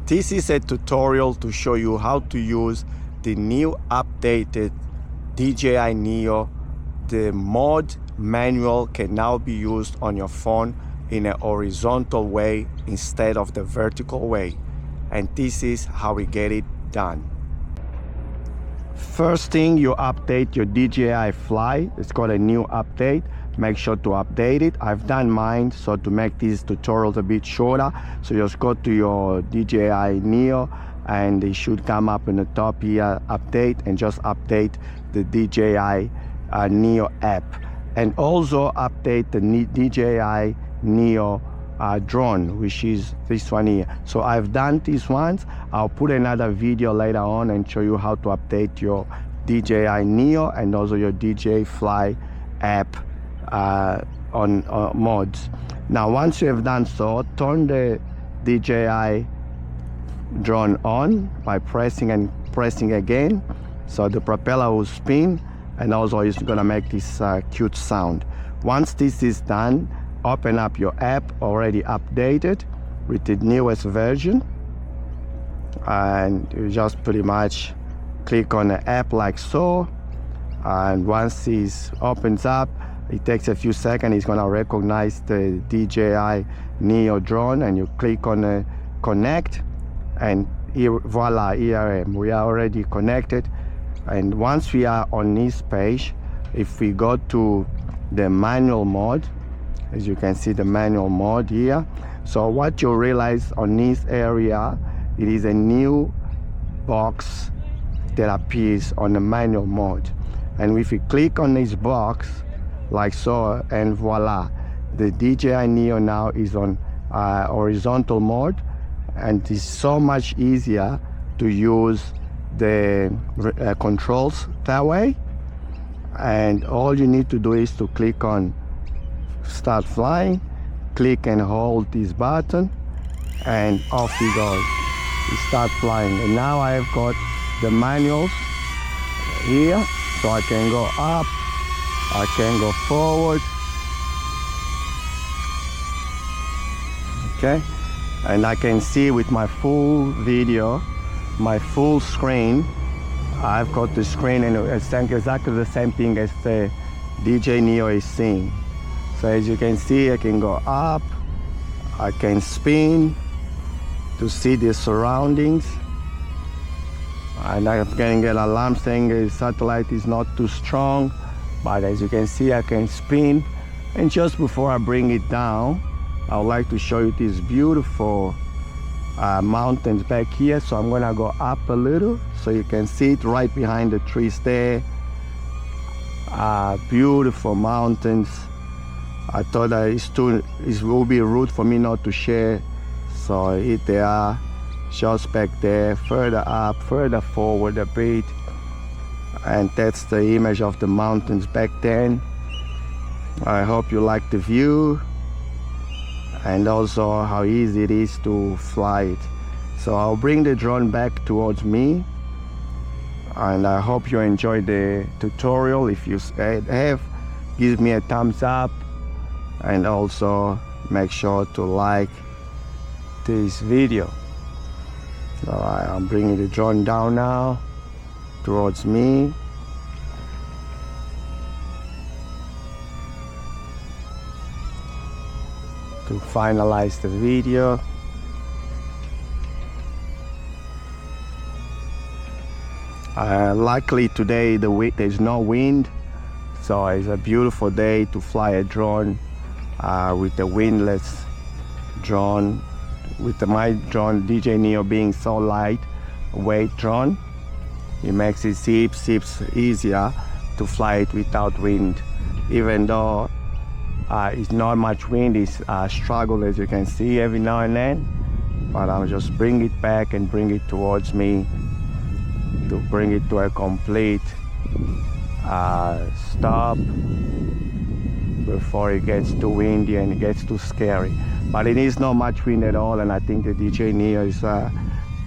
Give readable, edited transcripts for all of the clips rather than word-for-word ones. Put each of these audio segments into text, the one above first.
This is a tutorial to show you how to use the new updated DJI NEO. The mode manual can now be used on your phone in a horizontal way instead of the vertical way. And this is how we get it done. First thing, you update your DJI Fly. It's got a new update. Make sure to update it. I've done mine, so to make these tutorials a bit shorter, so just go to your DJI NEO and it should come up in the top here, update, and just update the DJI NEO app. And also update the DJI NEO drone, which is this one here. So I've done these ones. I'll put another video later on and show you how to update your DJI NEO and also your DJI Fly app on mods. Now once you have done so, turn the DJI drone on by pressing and pressing again, so the propeller will spin and also it's gonna make this cute sound. Once this is done, open up your app already updated with the newest version, and you just pretty much click on the app like so, and once this opens up, it takes a few seconds. It's gonna recognize the DJI NEO drone, and you click on the connect, and here, voila, here we are already connected. And once we are on this page, if we go to the manual mode, as you can see the manual mode here, so what you realize on this area, it is a new box that appears on the manual mode. And if you click on this box like so, and voila, the DJI NEO now is on horizontal mode, and it's so much easier to use the controls that way. And all you need to do is to click on start flying, click and hold this button, and off you go. You start flying. And now I have got the manuals here, so I can go up, I can go forward, okay, and I can see with my full video, my full screen. I've got the screen and it's exactly the same thing as the DJI NEO is seeing. So as you can see, I can go up, I can spin to see the surroundings, and I can get an alarm saying the satellite is not too strong. But as you can see, I can spin. And just before I bring it down, I would like to show you these beautiful mountains back here. So I'm gonna go up a little so you can see it right behind the trees there. Beautiful mountains. I thought that it will be rude for me not to share. So here they are, just back there, further up, further forward a bit. And that's the image of the mountains back then. I hope you like the view and also how easy it is to fly it. So I'll bring the drone back towards me, and I hope you enjoyed the tutorial. If you have, give me a thumbs up, and also make sure to like this video. So I'm bringing the drone down now towards me. To finalize the video. Luckily today there's no wind, so it's a beautiful day to fly a drone with the windless drone. With my drone DJI NEO being so light weight drone, it makes it heaps easier to fly it without wind. Even though it's not much wind, it's struggle as you can see every now and then, but I'll just bring it back and bring it towards me to bring it to a complete stop before it gets too windy and it gets too scary. But it is not much wind at all, and I think the DJI NEO is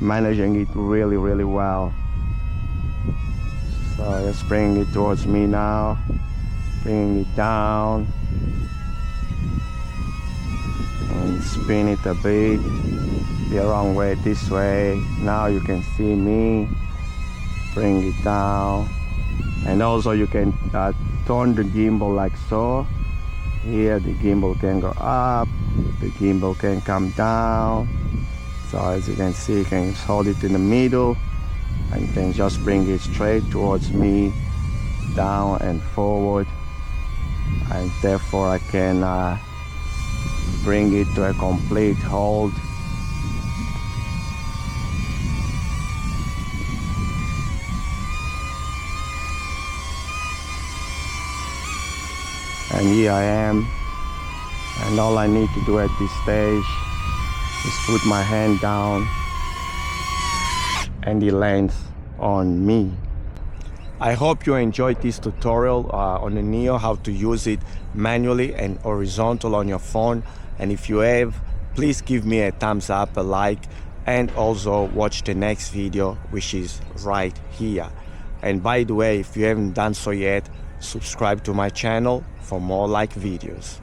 managing it really well. So let's bring it towards me now, bringing it down. and spin it a bit the wrong way, this way. Now you can see me bring it down, and also you can turn the gimbal like so. Here the gimbal can go up, the gimbal can come down. So as you can see, you can hold it in the middle and you can just bring it straight towards me, down and forward, and therefore I can bring it to a complete hold. And here I am, and all I need to do at this stage is put my hand down and it lands on me. I hope you enjoyed this tutorial on the Neo, how to use it manually and horizontal on your phone. And if you have, please give me a thumbs up, a like, and also watch the next video, which is right here. And by the way, if you haven't done so yet, subscribe to my channel for more like videos.